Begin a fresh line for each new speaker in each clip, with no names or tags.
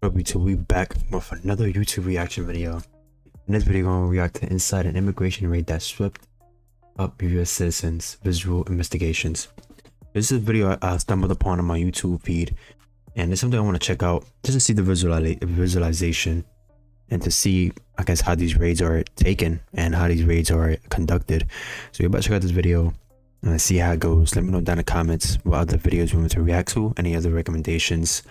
Up YouTube, we back with another YouTube reaction video. In this video, we're gonna react to inside an immigration raid that swept up US citizens' visual investigations. This is a video I stumbled upon on my YouTube feed, and it's something I want to check out just to see the visualization and to see, I guess, how these raids are taken and how these raids are conducted. So we're about to check out this video and see how it goes. Let me know down in the comments what other videos you want me to react to, any other recommendations.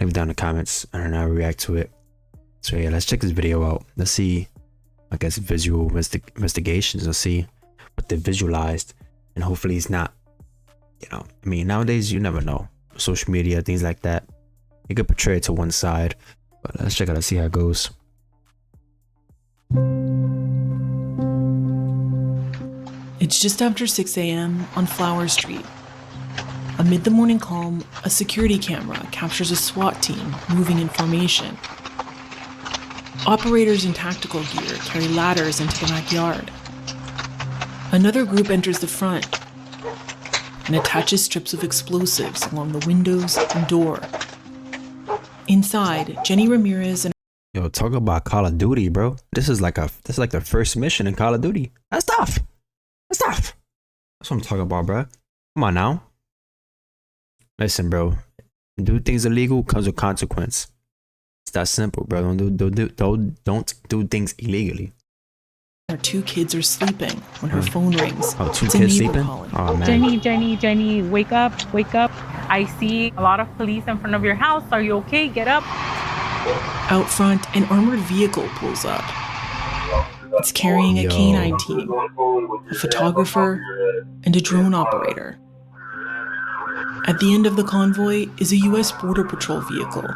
Leave it down in the comments and I'll react to it. So yeah, let's check this video out. Let's see, I guess, visual investigations. Let's see what they visualized, and hopefully it's not, you know, I mean, nowadays you never know, social media, things like that, you could portray it to one side. But let's check out and see how it goes.
It's just after 6 a.m. on Flower Street. Amid the morning calm, a security camera captures a SWAT team moving in formation. Operators in tactical gear carry ladders into the backyard. Another group enters the front and attaches strips of explosives along the windows and door. Inside, Jenny Ramirez and
Yo, talk about Call of Duty, bro. This is like the first mission in Call of Duty. That's tough. That's tough. That's what I'm talking about, bro. Come on now. Listen, bro. Do things illegal comes with consequence. It's that simple, bro. Don't do things illegally.
her two kids are sleeping when her phone rings.
Oh, two
It's a
kids
neighbor
sleeping?
calling.
Oh, man.
Jenny, wake up, wake up. I see a lot of police in front of your house. Are you okay? Get up.
Out front, an armored vehicle pulls up. It's carrying a canine team, a photographer, and a drone operator. At the end of the convoy is a U.S. Border Patrol vehicle.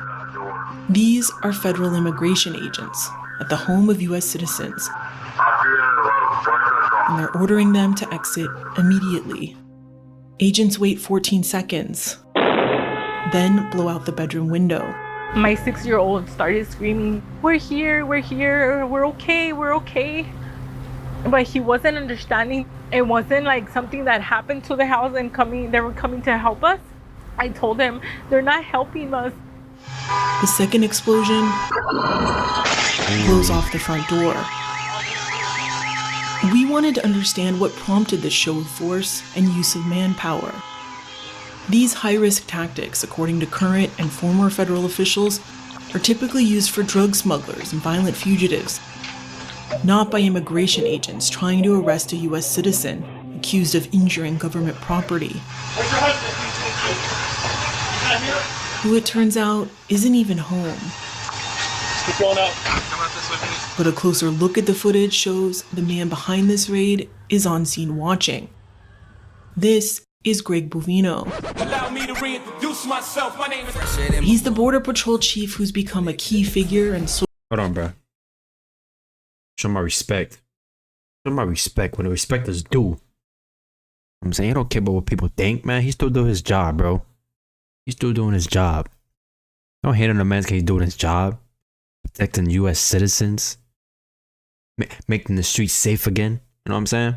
These are federal immigration agents at the home of U.S. citizens, and they're ordering them to exit immediately. Agents wait 14 seconds, then blow out the bedroom window.
My 6-year-old started screaming, we're here, we're okay. But he wasn't understanding. It wasn't like something that happened to the house and they were coming to help us. I told him, they're not helping us.
The second explosion blows off the front door. We wanted to understand what prompted this show of force and use of manpower. These high-risk tactics, according to current and former federal officials, are typically used for drug smugglers and violent fugitives, not by immigration agents trying to arrest a U.S. citizen accused of injuring government property, who it turns out isn't even home. But a closer look at the footage shows the man behind this raid is on scene watching. This is Greg Bovino. He's the Border Patrol chief who's become a key figure and
Hold on, bro. Show my respect. Show my respect when the respect is due. I'm saying, he don't care about what people think, man. He's still doing his job, bro. He's still doing his job. Don't hate on the man because he's doing his job. Protecting U.S. citizens. Making the streets safe again. You know what I'm saying?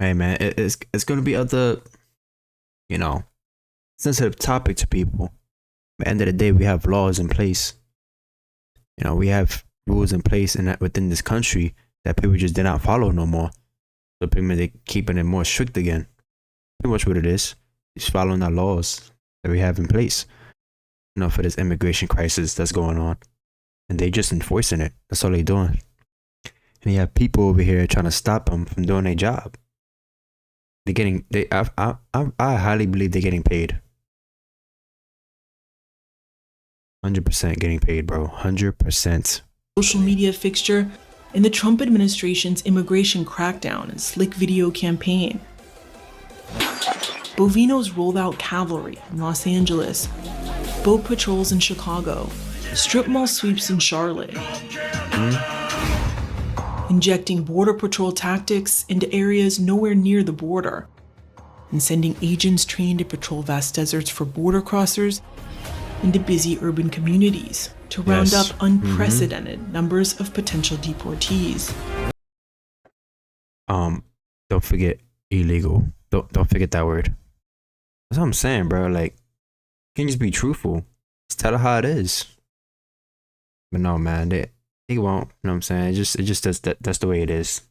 Hey, man, it's going to be other, you know, sensitive topic to people. At the end of the day, we have laws in place. You know, we have rules in place within this country that people just did not follow no more. So people, they're keeping it more strict again. Pretty much what it is. Just following the laws that we have in place, you know, for this immigration crisis that's going on. And they just enforcing it. That's all they're doing. And you have people over here trying to stop them from doing their job. They're getting, I highly believe they're getting paid. 100% getting paid, bro. 100%.
social media fixture in the Trump administration's immigration crackdown and slick video campaign. Bovino's rolled out cavalry in Los Angeles, boat patrols in Chicago, strip mall sweeps in Charlotte, injecting Border Patrol tactics into areas nowhere near the border, and sending agents trained to patrol vast deserts for border crossers into busy urban communities to round up unprecedented numbers of potential deportees.
Don't forget illegal. Don't forget that word. That's what I'm saying, bro. Like, you can just be truthful. Just tell her how it is. But no, man, they won't. You know what I'm saying? It just that's the way it is.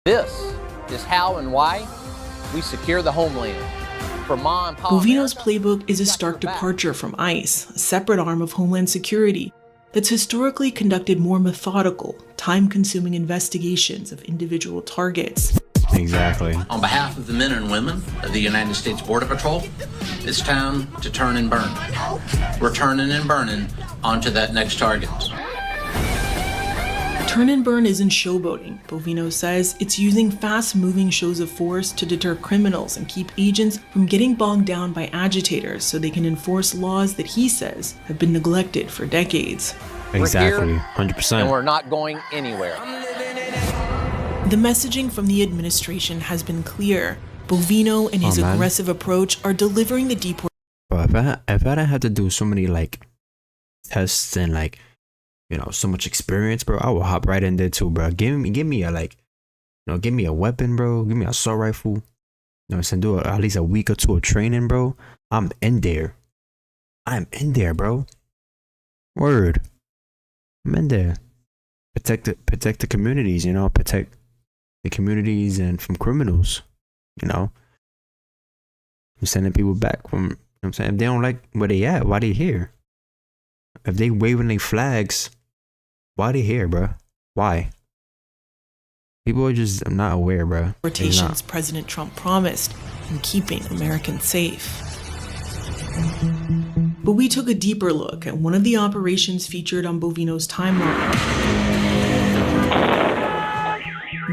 This is how and why we secure the homeland. For Ma and Pa
Bovino's playbook is a stark departure from ICE, a separate arm of Homeland Security that's historically conducted more methodical, time-consuming investigations of individual targets.
Exactly.
On behalf of the men and women of the United States Border Patrol, it's time to turn and burn. We're turning and burning onto that next target.
Turn and burn isn't showboating, Bovino says. It's using fast-moving shows of force to deter criminals and keep agents from getting bogged down by agitators so they can enforce laws that he says have been neglected for decades.
Exactly,
We're here,
100%.
and we're not going anywhere.
The messaging from the administration has been clear. Bovino and his aggressive approach are delivering the deportation.
Bro, if I didn't have to do so many like tests and like, you know, so much experience, bro, I will hop right in there too, bro. Give me a like, you know, give me a weapon, bro. Give me an assault rifle. You know what I'm saying? Do at least a week or two of training, bro. I'm in there. I'm in there, bro. Word. I'm in there. Protect the communities, you know, protect the communities and from criminals, you know. I'm sending people back from, you know what I'm saying? If they don't like where they at, why they here? If they waving their flags, why they here, bro? Why? People are just not aware, bro.
Deportations President Trump promised in keeping Americans safe. But we took a deeper look at one of the operations featured on Bovino's timeline.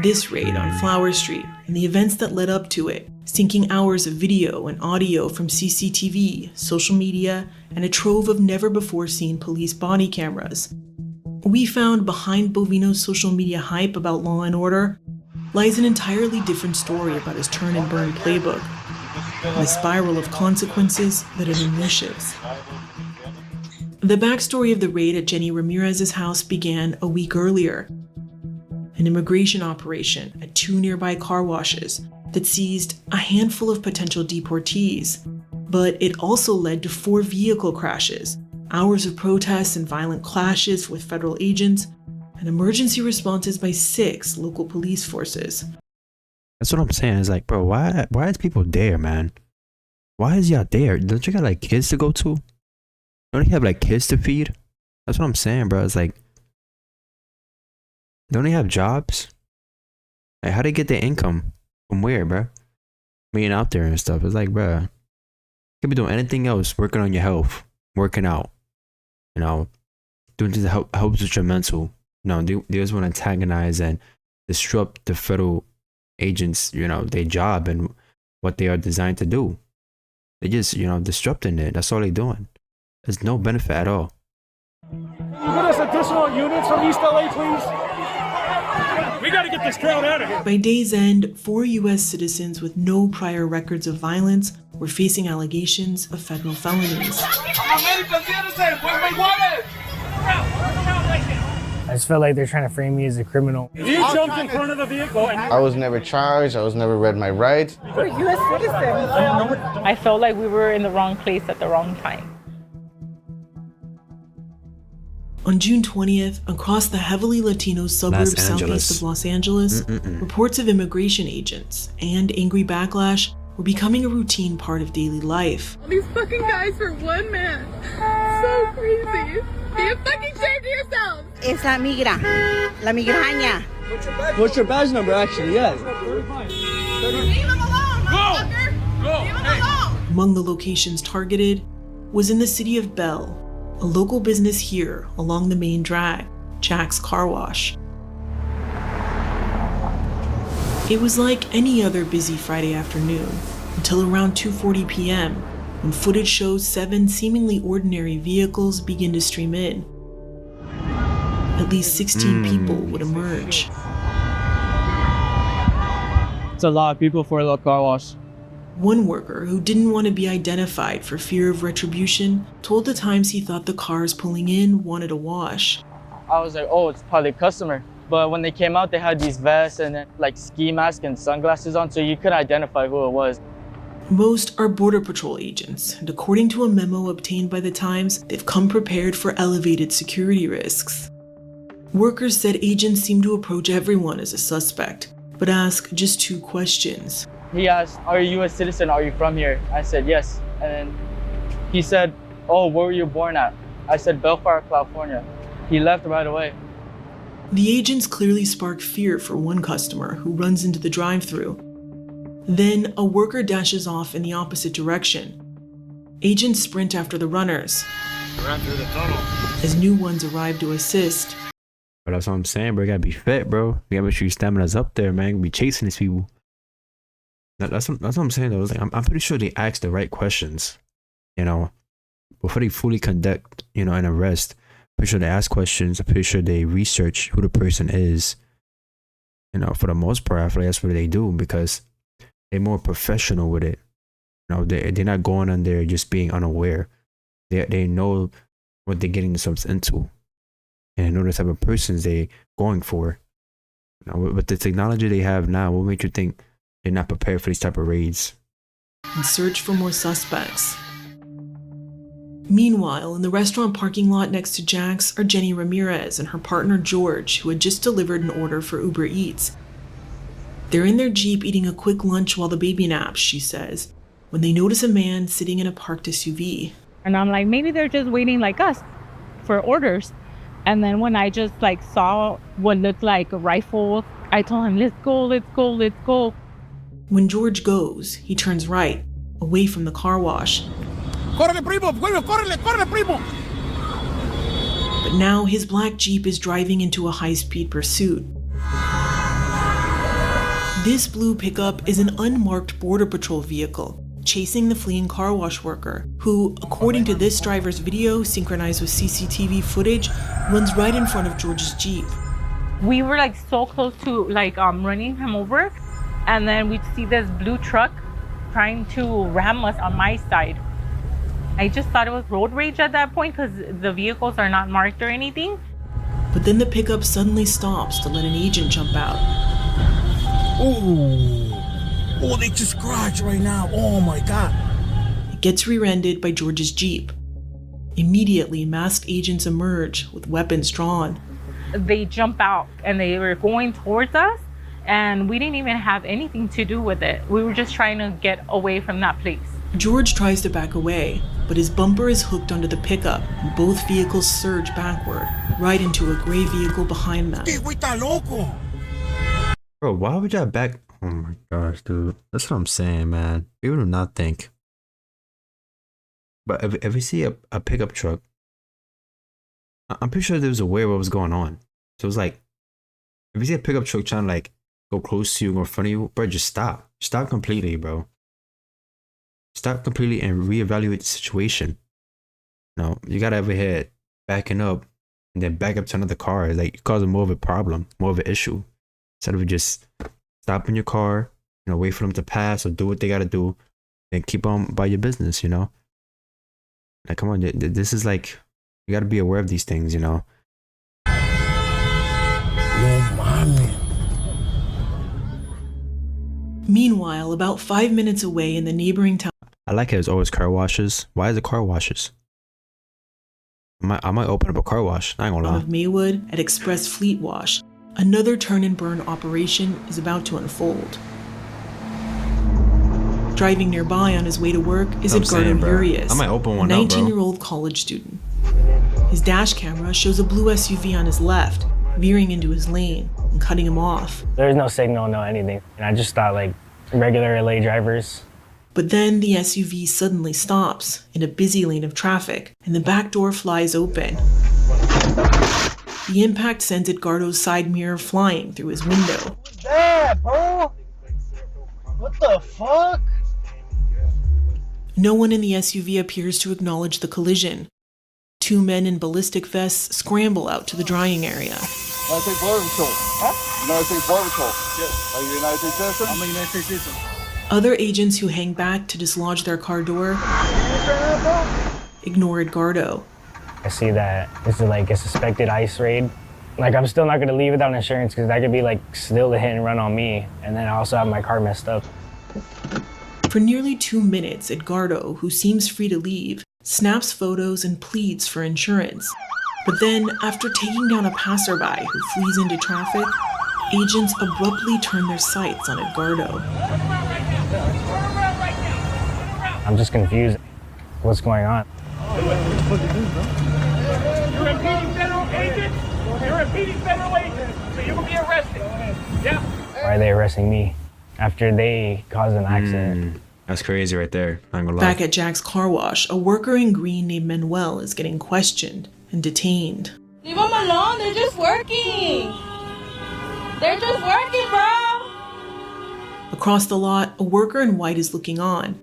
This raid on Flower Street and the events that led up to it, syncing hours of video and audio from CCTV, social media, and a trove of never-before-seen police body cameras. We found behind Bovino's social media hype about law and order lies an entirely different story about his turn and burn playbook, and the spiral of consequences that it unleashes. The backstory of the raid at Jenny Ramirez's house began a week earlier. An immigration operation at 2 nearby car washes that seized a handful of potential deportees, but it also led to 4 vehicle crashes, hours of protests and violent clashes with federal agents, and emergency responses by 6 local police forces.
That's what I'm saying. It's like, bro, why is people there, man? Why is y'all there? Don't you got like kids to go to? Don't you have like kids to feed? That's what I'm saying, bro. It's like, don't they have jobs? Like, how they get their income? From where, bro? Being out there and stuff. It's like, bro, you could be doing anything else, working on your health, working out, you know, doing things that helps with your mental. No, they just want to antagonize and disrupt the federal agents, you know, their job and what they are designed to do. They just, you know, disrupting it. That's all they're doing. There's no benefit at all.
Can you get us additional units from East LA, please? We gotta get this crowd out of here.
By day's end, 4 U.S. citizens with no prior records of violence were facing allegations of federal felonies.
I just felt like they're trying to frame me as a criminal.
You jumped in front of the vehicle and
I was never charged. I was never read my rights.
We're U.S. citizens. I felt like we were in the wrong place at the wrong time.
On June 20th, across the heavily Latino suburbs southeast of Los Angeles, reports of immigration agents and angry backlash were becoming a routine part of daily life.
These fucking guys for one man. So crazy. Be a fucking shame to yourselves.
Es la migra. La migraña.
What's your badge number, actually? Yes.
Leave them alone, motherfucker. Leave them alone.
Among the locations targeted was in the city of Bell, a local business here along the main drag, Jack's Car Wash. It was like any other busy Friday afternoon until around 2:40 p.m. when footage shows 7 seemingly ordinary vehicles begin to stream in. At least 16 people would emerge.
It's a lot of people for a little car wash.
One worker who didn't want to be identified for fear of retribution told the Times he thought the cars pulling in wanted a wash.
I was like, oh, it's probably a customer. But when they came out, they had these vests and then, like ski masks and sunglasses on, so you couldn't identify who it was.
Most are Border Patrol agents, and according to a memo obtained by the Times, they've come prepared for elevated security risks. Workers said agents seem to approach everyone as a suspect, but ask just 2 questions.
He asked, "Are you a US citizen? Are you from here?" I said, "Yes." And then he said, "Oh, where were you born at?" I said, "Bellflower, California." He left right away.
The agents clearly spark fear for one customer who runs into the drive-thru. Then a worker dashes off in the opposite direction. Agents sprint after the runners
Ran through the tunnel.
as new ones arrive to assist.
But that's what I'm saying, bro. You gotta be fit, bro. You gotta make sure your stamina's up there, man. Be chasing these people. That's what I'm saying, though. It's like, I'm pretty sure they ask the right questions, you know, before they fully conduct, an arrest. Pretty sure they ask questions. I'm pretty sure they research who the person is. For the most part, I feel like that's what they do because they're more professional with it. They're not going on there just being unaware. They know what they're getting themselves into, and they know the type of persons they're going for. With the technology they have now, what makes you think they're not prepared for these type of raids?
And search for more suspects. Meanwhile, in the restaurant parking lot next to Jack's are Jenny Ramirez and her partner George, who had just delivered an order for Uber Eats. They're in their Jeep eating a quick lunch while the baby naps, she says, when they notice a man sitting in a parked SUV.
And I'm like, maybe they're just waiting like us for orders. And then when I just saw what looked like a rifle, I told him, let's go, let's go, let's go.
When George goes, he turns right, away from the car wash.
Córrele, primo! Córrele, córrele, primo!
But now his black Jeep is driving into a high-speed pursuit. This blue pickup is an unmarked Border Patrol vehicle, chasing the fleeing car wash worker, who, according to this driver's video synchronized with CCTV footage, runs right in front of George's Jeep.
We were so close to running him over, and then we'd see this blue truck trying to ram us on my side. I just thought it was road rage at that point because the vehicles are not marked or anything.
But then the pickup suddenly stops to let an agent jump out.
Oh, they just crashed right now. Oh my God.
It gets rear-ended by George's Jeep. Immediately, masked agents emerge with weapons drawn.
They jump out and they were going towards us, and we didn't even have anything to do with it. We were just trying to get away from that place.
George tries to back away, but his bumper is hooked onto the pickup, and both vehicles surge backward, right into a gray vehicle behind them.
Bro, why would y'all back? Oh my gosh, dude. That's what I'm saying, man. People do not think. But if you see a pickup truck, I'm pretty sure they was aware of what was going on. So it was like, if you see a pickup truck trying to go close to you or in front of you, bro, just stop. Stop completely, bro. Stop completely and reevaluate the situation. You gotta have your head backing up and then back up to another car. You're causing more of a problem, more of an issue. Instead of just stopping your car, wait for them to pass or do what they gotta do and keep on by your business, Come on, this is you gotta be aware of these things,
No, mommy.
Meanwhile, about 5 minutes away in the neighboring town.
I like how there's always car washes. Why is it car washes? I might open up a car wash. I ain't gonna lie.
Of Maywood at Express Fleet Wash, another turn and burn operation is about to unfold. Driving nearby on his way to work is Edgardo Urias,
I might open one
a
up, bro.
19-year-old college student. His dash camera shows a blue SUV on his left, veering into his lane and cutting him off.
There was no signal, no anything. And I just thought regular LA drivers.
But then the SUV suddenly stops in a busy lane of traffic, and the back door flies open. The impact sends Edgardo's side mirror flying through his window.
What's that, bro? What the fuck?
No one in the SUV appears to acknowledge the collision. 2 men in ballistic vests scramble out to the drying area.
United States Border Patrol. Huh? United States Border Patrol. Yes. Are you a United States citizen? I'm a United States citizen.
Other agents who hang back to dislodge their car door ignore Edgardo.
I see that this is a suspected ICE raid. I'm still not gonna leave without insurance because that could be still a hit and run on me. And then I also have my car messed up.
For nearly 2 minutes, Edgardo, who seems free to leave, snaps photos and pleads for insurance. But then, after taking down a passerby who flees into traffic, agents abruptly turn their sights on Edgardo.
I'm just confused. What's going on?
You're impeding federal agents. You're impeding federal agents. So you will be arrested. Yeah.
Why are they arresting me after they caused an accident?
That's crazy right there. I'm gonna lie.
Back at Jack's car wash, a worker in green named Manuel is getting questioned and detained.
Leave them alone. They're just working. They're just working, bro.
Across the lot, a worker in white is looking on.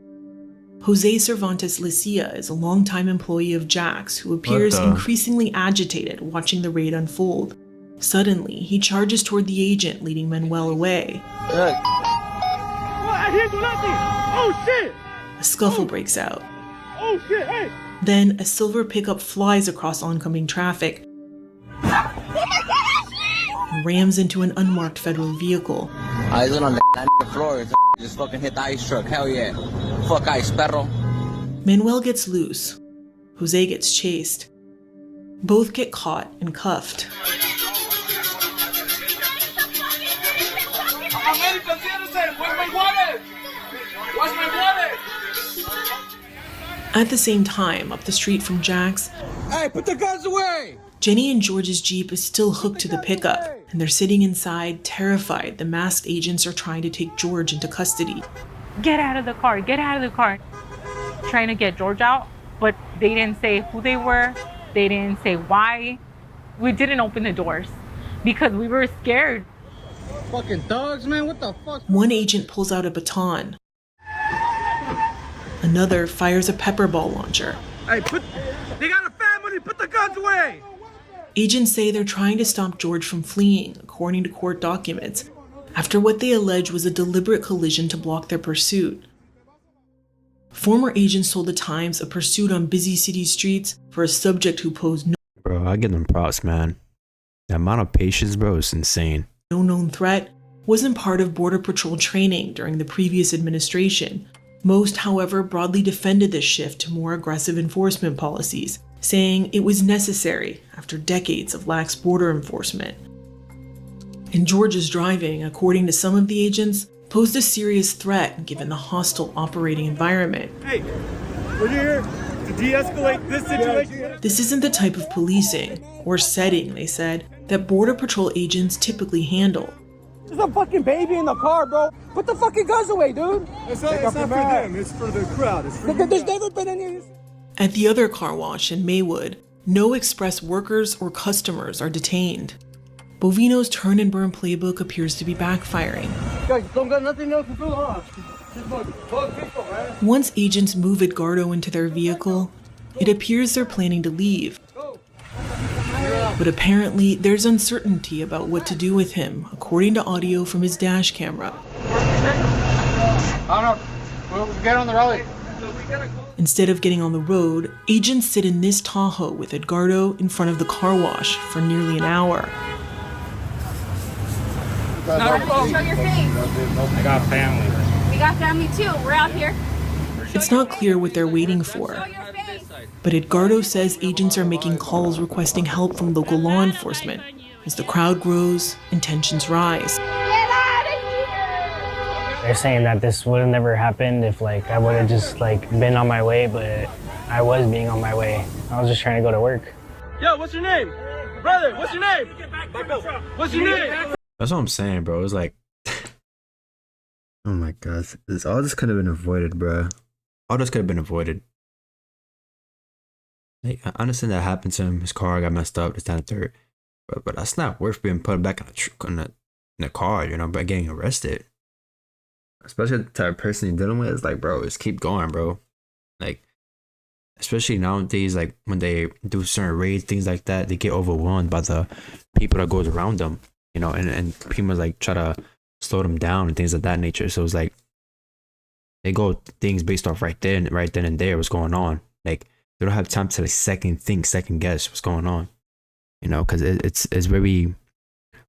Jose Cervantes Licia is a longtime employee of Jack's who appears increasingly agitated watching the raid unfold. Suddenly, he charges toward the agent, leading Manuel away.
What? I didn't do nothing. Oh, shit.
A scuffle breaks out.
Oh, shit. Hey.
Then, a silver pickup flies across oncoming traffic and rams into an unmarked federal vehicle.
I was on the floor. Just fucking hit the ice truck. Hell yeah. Fuck ice, perro.
Manuel gets loose. Jose gets chased. Both get caught and cuffed. At the same time, up the street from Jack's,
Hey, put the guns away!
Jenny and George's Jeep is still hooked to the pickup, and they're sitting inside, terrified the masked agents are trying to take George into custody.
Get out of the car, get out of the car. Trying to get George out, but they didn't say who they were. They didn't say why. We didn't open the doors because we were scared.
Fucking thugs, man, what the fuck?
One agent pulls out a baton. Another fires a pepper ball launcher.
Hey, they got a family, put the guns away!
Agents say they're trying to stop George from fleeing, according to court documents, after what they allege was a deliberate collision to block their pursuit. Former agents told the Times a pursuit on busy city streets for a subject who posed
Bro, I give them props, man. The amount of patience, bro, is insane.
no known threat wasn't part of Border Patrol training during the previous administration. Most, however, broadly defended this shift to more aggressive enforcement policies, saying it was necessary after decades of lax border enforcement. And George's driving, according to some of the agents, posed a serious threat given the hostile operating environment.
Hey, we're here to de-escalate this situation.
This isn't the type of policing, or setting, they said, that Border Patrol agents typically handle.
There's a fucking baby in the car, bro. Put the fucking guns away, dude. It's not for them. It's for the crowd. It's for There's never been any...
At the other car wash in Maywood, no express workers or customers are detained. Bovino's turn and burn playbook appears to be backfiring.
Guys, don't got nothing else to do, huh? Just bug people, man.
Once agents move Edgardo into their vehicle, it appears they're planning to leave. But apparently, there's uncertainty about what to do with him, according to audio from his dash camera.
I don't know. We'll get on the road.
Instead of getting on the road, agents sit in this Tahoe with Edgardo in front of the car wash for nearly an hour.
Show your face.
I got family.
We got family too. We're out here.
It's not clear what they're waiting for. But Edgardo says agents are making calls requesting help from local law enforcement. As the crowd grows and tensions rise.
They're saying that this would have never happened if I would have just been on my way, but I was being on my way. I was just trying to go to work.
Yo, what's your name? Brother, what's your name? What's your name?
That's what I'm saying, bro. It's like, oh my god, all this could have been avoided, bro. All this could have been avoided. Like, I understand that happened to him. His car got messed up. This, that, and third. But that's not worth being put back in the car, you know, by getting arrested. Especially the type of person you're dealing with. It's like, bro, just keep going, bro. Like, especially nowadays, like when they do certain raids, things like that, they get overwhelmed by the people that goes around them, you know, and people like try to slow them down and things of that nature. So it's like they go things based off right then and there what's going on. Like they don't have time to second guess what's going on, you know, because it's very,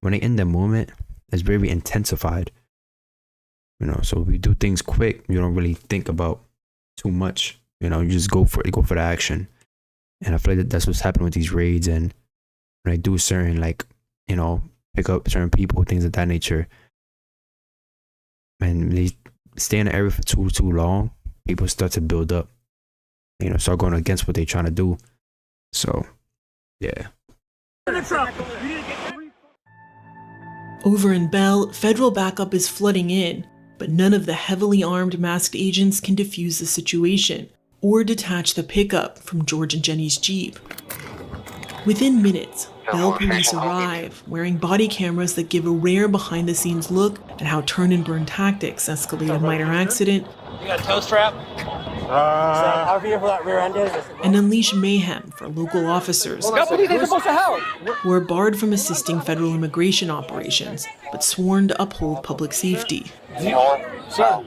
when they in the moment, it's very intensified. You know, so if we do things quick, you don't really think about too much. You know, you just go for it, go for the action. And I feel like that's what's happening with these raids. And when I do certain, like, you know, pick up certain people, things of that nature, and they stay in the area for too long, people start to build up. You know, start going against what they're trying to do. So, yeah.
Over in Bell, federal backup is flooding in, but none of the heavily armed masked agents can defuse the situation or detach the pickup from George and Jenny's Jeep. Within minutes, Bell police arrive, wearing body cameras that give a rare behind-the-scenes look at how turn-and-burn tactics escalate a minor accident.
You got a toe strap? How beautiful that rear end is.
And unleash mayhem for local officers who are barred from assisting federal immigration operations, but sworn to uphold public safety.
Sir,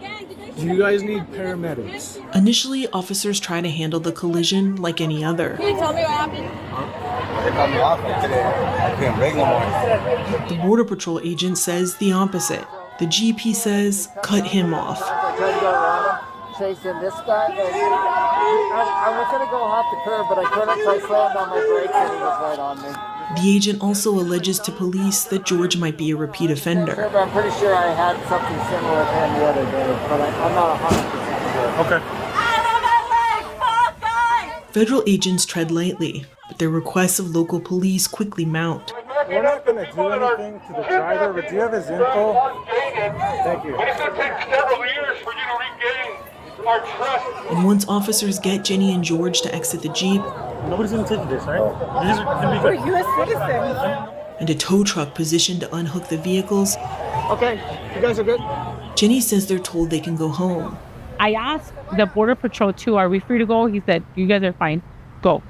do you guys need paramedics?
Initially, officers try to handle the collision like any other.
Can you tell me what happened?
They cut me off today. I can't break no more.
The Border Patrol agent says the opposite. The GP says cut him off.
I tried to go around him, chasing this guy. I was going to go off the curb, but I couldn't, so I slammed on my brakes and he was right on me.
The agent also alleges to police that George might be a repeat offender.
I'm pretty sure I had something similar to him the other day, but I'm not 100% sure.
Okay.
Federal agents tread lightly, but their requests of local police quickly mount.
We're not going to do anything to the driver, but do you have his info? Thank you.
But it's going to take several years for you to regain our trust.
And once officers get Jenny and George to exit the Jeep,
Nobody's going to take this, right? These are going to be good.
We're U.S. citizens.
and a tow truck positioned to unhook the vehicles,
Okay, you guys are good?
Jenny says they're told they can go home.
I asked the Border Patrol too, are we free to go? He said, you guys are fine, go.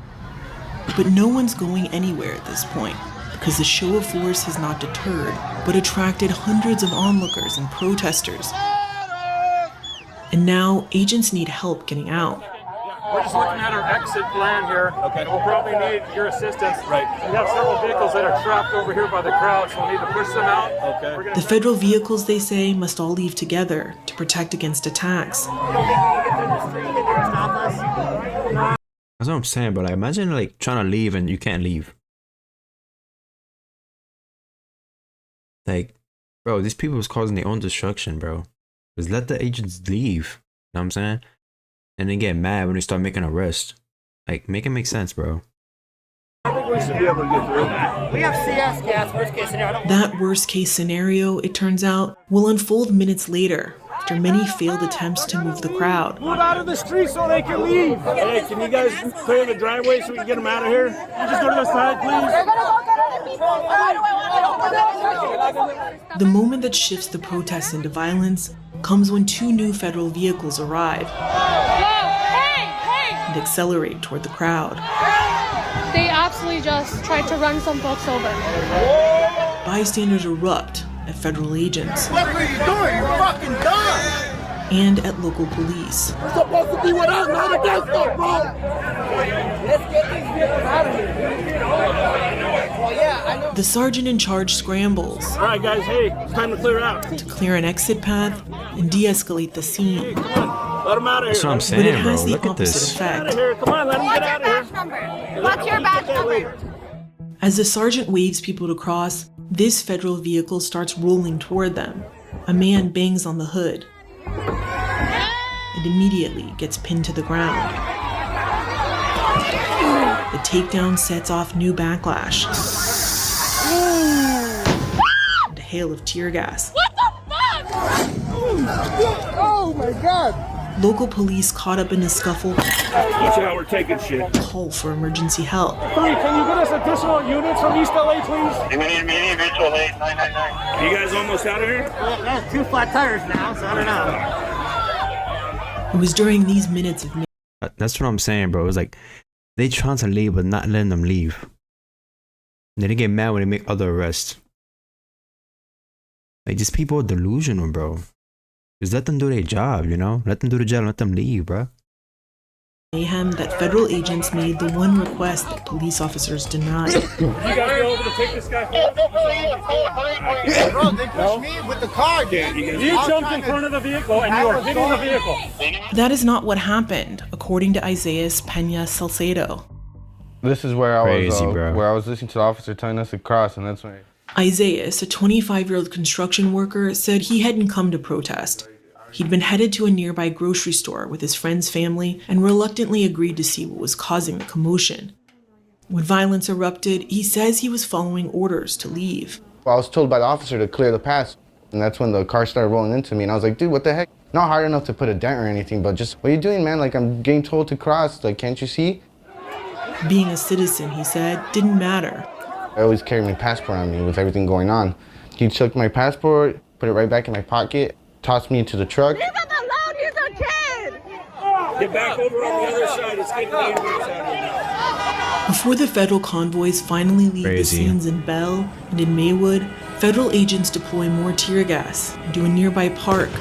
But no one's going anywhere at this point, because the show of force has not deterred, but attracted hundreds of onlookers and protesters. And now, agents need help getting out.
We're just looking at our exit plan here. Okay. We'll probably need your assistance. Right. We have several vehicles that are trapped over here by the crowd, so we'll need to push them out. Okay.
The federal vehicles, they say, must all leave together to protect against attacks.
That's what I'm saying, but like, imagine like trying to leave and you can't leave. Like, bro, these people is causing their own destruction, bro. Just let the agents leave. You know what I'm saying? And then get mad when they start making arrests. Like, make it make sense, bro.
I think we should be able to get through that.
We have CS gas, worst case scenario.
That worst case scenario, it turns out, will unfold minutes later, after many failed attempts to move the crowd.
Move out of the street so they can leave. Hey, can you guys clear the driveway so we can get them out of here? You just go to the side, please.
The moment that shifts the protests into violence comes when two new federal vehicles arrive and accelerate toward the crowd.
They absolutely just tried to run some folks over.
Bystanders erupt at federal agents
What are you doing? You're fucking done!
and at local police.
You're supposed to be with us, not against us, bro! Let's get these vehicles out of here. Well, yeah, I know.
The sergeant in charge scrambles
All right, guys, hey, it's time to clear out.
to clear an exit path and de-escalate the scene.
Come on, let them out of here.
That's what I'm
But it
saying, bro.
has the
Look at
opposite
this.
Get out of
effect.
here. Come on, let them get out of here.
Number. What's your badge number?
As the sergeant waves people to cross, this federal vehicle starts rolling toward them. A man bangs on the hood and immediately gets pinned to the ground. The takedown sets off new backlash and a hail of tear gas.
What the fuck?
Oh my god!
Local police caught up in a scuffle
Watch out, we're taking shit.
call for emergency help.
Three, can you get us additional units from East LA, please?
We need mutual aid 999.
You guys almost out of here?
That's two flat tires now, so I don't know.
It was during these minutes of
That's what I'm saying, bro. It's like they trying to leave, but not letting them leave. And then they get mad when they make other arrests. Like, these people are delusional, bro. Just let them do their job, you know? Let them do the job, let them leave, bro.
mayhem that federal agents made the one request that police officers denied.
You guys be able to take this guy home?
Bro, they pushed me with the car, dude.
You jumped in front of the vehicle and you are hitting the vehicle.
That is not what happened, according to Isaias Peña Salcedo.
This is where I was,
bro.
where I was listening to the officer telling us to cross, and that's when.
Isaias, a 25-year-old construction worker, said he hadn't come to protest. He'd been headed to a nearby grocery store with his friend's family and reluctantly agreed to see what was causing the commotion. When violence erupted, he says he was following orders to leave.
I was told by the officer to clear the path, and that's when the car started rolling into me, and I was like, dude, what the heck? Not hard enough to put a dent or anything, but just, what are you doing, man? Like, I'm getting told to cross, like, can't you see?
Being a citizen, he said, didn't matter.
I always carried my passport on me with everything going on. He took my passport, put it right back in my pocket, tossed me into the truck.
Leave him alone, he's a kid!
Get back over on the other side. It's getting dangerous out here now.
Before the federal convoys finally leave the scenes in Bell and in Maywood, federal agents deploy more tear gas into a nearby park.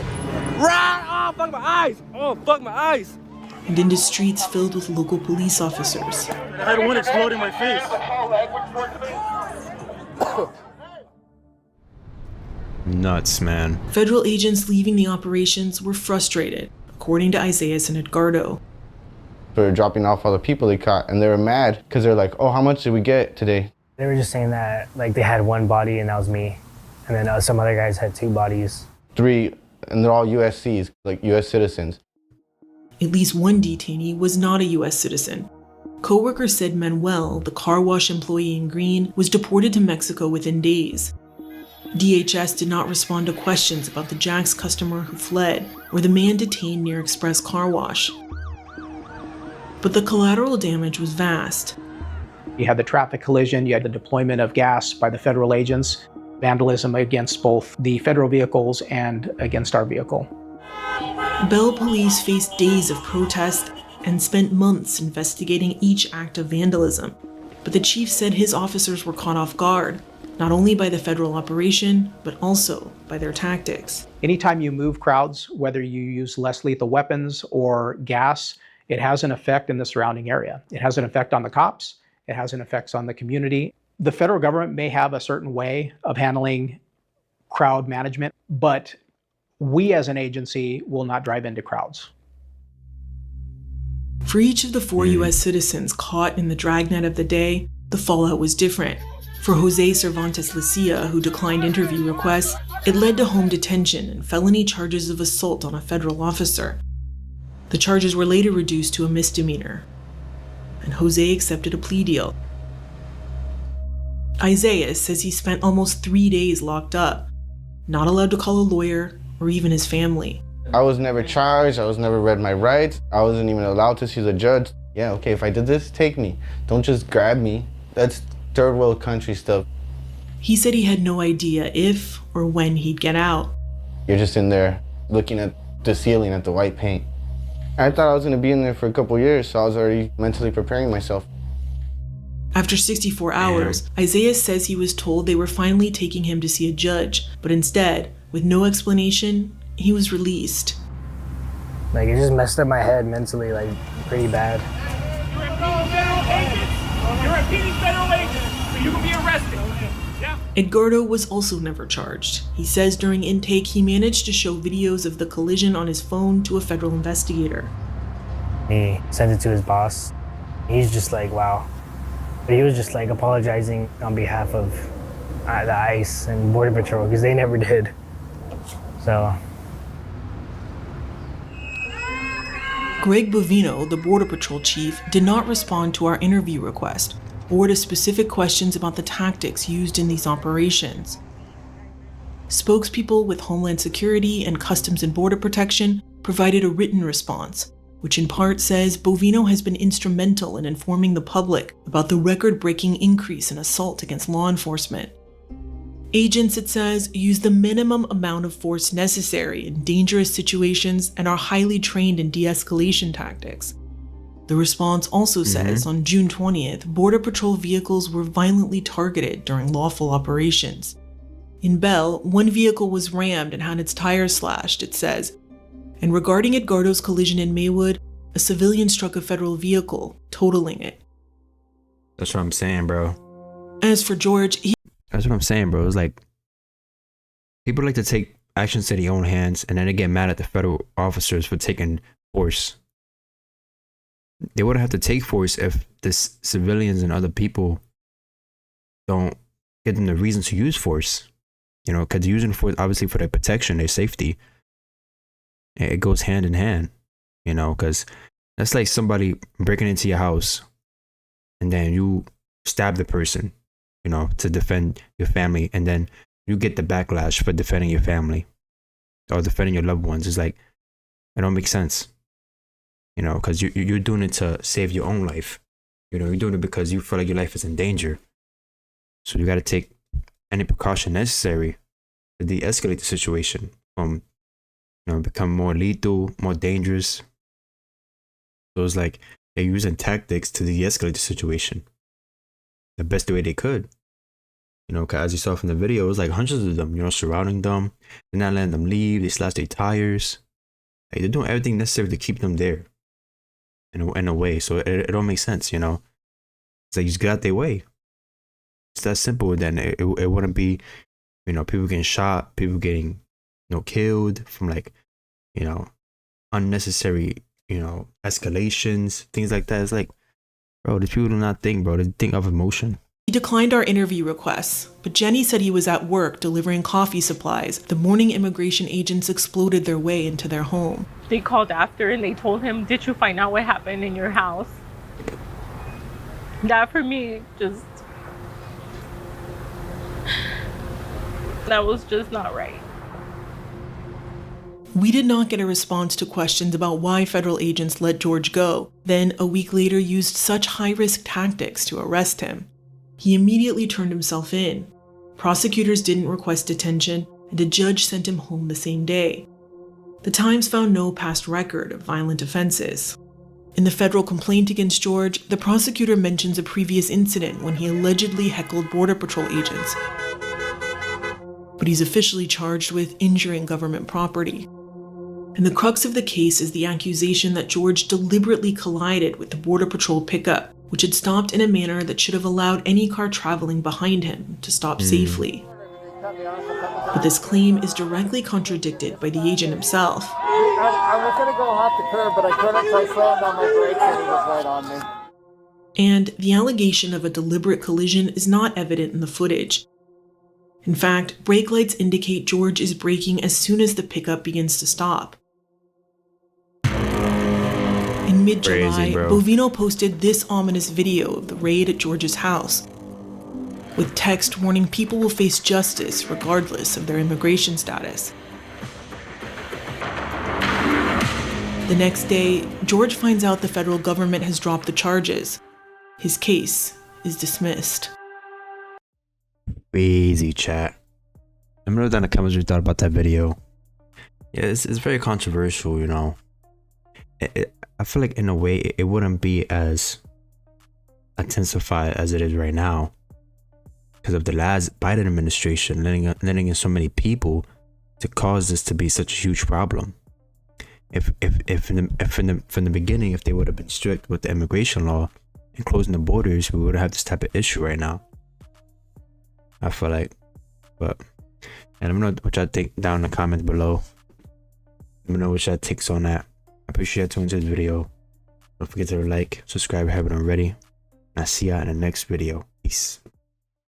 Right! Oh, fuck my eyes! Oh, fuck my eyes!
And into streets filled with local police officers.
I had one explode in my face.
Nuts, man.
Federal agents leaving the operations were frustrated, according to Isaias and Edgardo.
They were dropping off all the people they caught, and they were mad because they're like, oh, how much did we get today?
They were just saying that like they had one body and that was me. And then some other guys had 2 bodies.
3, and they're all USCs, like US citizens.
At least one detainee was not a US citizen. Co-workers said Manuel, the car wash employee in green, was deported to Mexico within days. DHS did not respond to questions about the Jack's customer who fled or the man detained near Express Car Wash. But the collateral damage was vast.
You had the traffic collision, you had the deployment of gas by the federal agents, vandalism against both the federal vehicles and against our vehicle.
Bell police faced days of protest and spent months investigating each act of vandalism. But the chief said his officers were caught off guard, not only by the federal operation, but also by their tactics.
Anytime you move crowds, whether you use less lethal weapons or gas, it has an effect in the surrounding area. It has an effect on the cops. It has an effect on the community. The federal government may have a certain way of handling crowd management, but we as an agency will not drive into crowds.
For each of the 4 US citizens caught in the dragnet of the day, the fallout was different. For Jose Cervantes Lucia, who declined interview requests, it led to home detention and felony charges of assault on a federal officer. The charges were later reduced to a misdemeanor, and Jose accepted a plea deal. Isaias says he spent almost 3 days locked up, not allowed to call a lawyer or even his family.
I was never charged, I was never read my rights, I wasn't even allowed to see the judge. Yeah, okay, if I did this, take me. Don't just grab me. That's third world country stuff.
He said he had no idea if or when he'd get out.
You're just in there looking at the ceiling at the white paint. I thought I was gonna be in there for a couple years, so I was already mentally preparing myself.
After 64 hours, Isaias says he was told they were finally taking him to see a judge, but instead, with no explanation, he was released.
Like, it just messed up my head mentally, like, pretty bad.
You're a repeating federal agent, so you can be arrested. Yeah.
Edgardo was also never charged. He says during intake he managed to show videos of the collision on his phone to a federal investigator.
He sent it to his boss. He's just like, wow. But he was just like apologizing on behalf of the ICE and Border Patrol because they never did. So.
Greg Bovino, the Border Patrol chief, did not respond to our interview request or to specific questions about the tactics used in these operations. Spokespeople with Homeland Security and Customs and Border Protection provided a written response, which in part says Bovino has been instrumental in informing the public about the record-breaking increase in assault against law enforcement. Agents, it says, use the minimum amount of force necessary in dangerous situations and are highly trained in de-escalation tactics. The response also says on June 20th, Border Patrol vehicles were violently targeted during lawful operations. In Bell, one vehicle was rammed and had its tires slashed, it says. And regarding Edgardo's collision in Maywood, a civilian struck a federal vehicle, totaling it.
That's what I'm saying, bro.
As for George,
that's what I'm saying, bro. It's like people like to take actions to their own hands, and then they get mad at the federal officers for taking force. They wouldn't have to take force if the civilians and other people don't give them the reason to use force. You know, because using force obviously for their protection, their safety. It goes hand in hand. You know, because that's like somebody breaking into your house, and then you stab the person, you know, to defend your family, and then you get the backlash for defending your family or defending your loved ones. It's like, it don't make sense, you know, because you're doing it to save your own life. You know, you're doing it because you feel like your life is in danger. So you got to take any precaution necessary to de-escalate the situation from, you know, become more lethal, more dangerous. So it's like they're using tactics to de-escalate the situation the best way they could. You know, cause as you saw from the video, it was like hundreds of them, you know, surrounding them. They're not letting them leave. They slash their tires. Like, they're doing everything necessary to keep them there in a way. So it don't make sense, you know. It's like you just get out their way. It's that simple. Then it wouldn't be, you know, people getting shot, people getting, you know, killed from like, you know, unnecessary, you know, escalations, things like that. It's like, bro, these people do not think, bro. They think of emotion.
he declined our interview requests, but Jenny said he was at work delivering coffee supplies. The morning immigration agents exploded their way into their home.
They called after and they told him, "Did you find out what happened in your house?" That for me, that was just not right.
We did not get a response to questions about why federal agents let George go, then a week later used such high-risk tactics to arrest him. He immediately turned himself in. Prosecutors didn't request detention, and a judge sent him home the same day. The Times found no past record of violent offenses. In the federal complaint against George, the prosecutor mentions a previous incident when he allegedly heckled Border Patrol agents. But he's officially charged with injuring government property. And the crux of the case is the accusation that George deliberately collided with the Border Patrol pickup, which had stopped in a manner that should have allowed any car traveling behind him to stop safely. But this claim is directly contradicted by the agent himself.
I was going to go off the curb, but I couldn't, so I slammed on my brakes and he was right on me.
And the allegation of a deliberate collision is not evident in the footage. In fact, brake lights indicate George is braking as soon as the pickup begins to stop. In mid-July, Bovino posted this ominous video of the raid at George's house, with text warning people will face justice regardless of their immigration status. The next day, George finds out the federal government has dropped the charges. His case is dismissed.
Crazy, chat. Let me know down in the comments what you thought about that video. Yeah, it's very controversial, you know. I feel like in a way it wouldn't be as intensified as it is right now because of the last Biden administration letting in so many people to cause this to be such a huge problem. From the beginning, if they would have been strict with the immigration law and closing the borders, we would have this type of issue right now. I feel like, but and let me know what y'all think down in the comments below. Let me know what y'all takes on that. I appreciate you tuning into this video. Don't forget to like, subscribe if you haven't already. And I'll see y'all in the next video. Peace.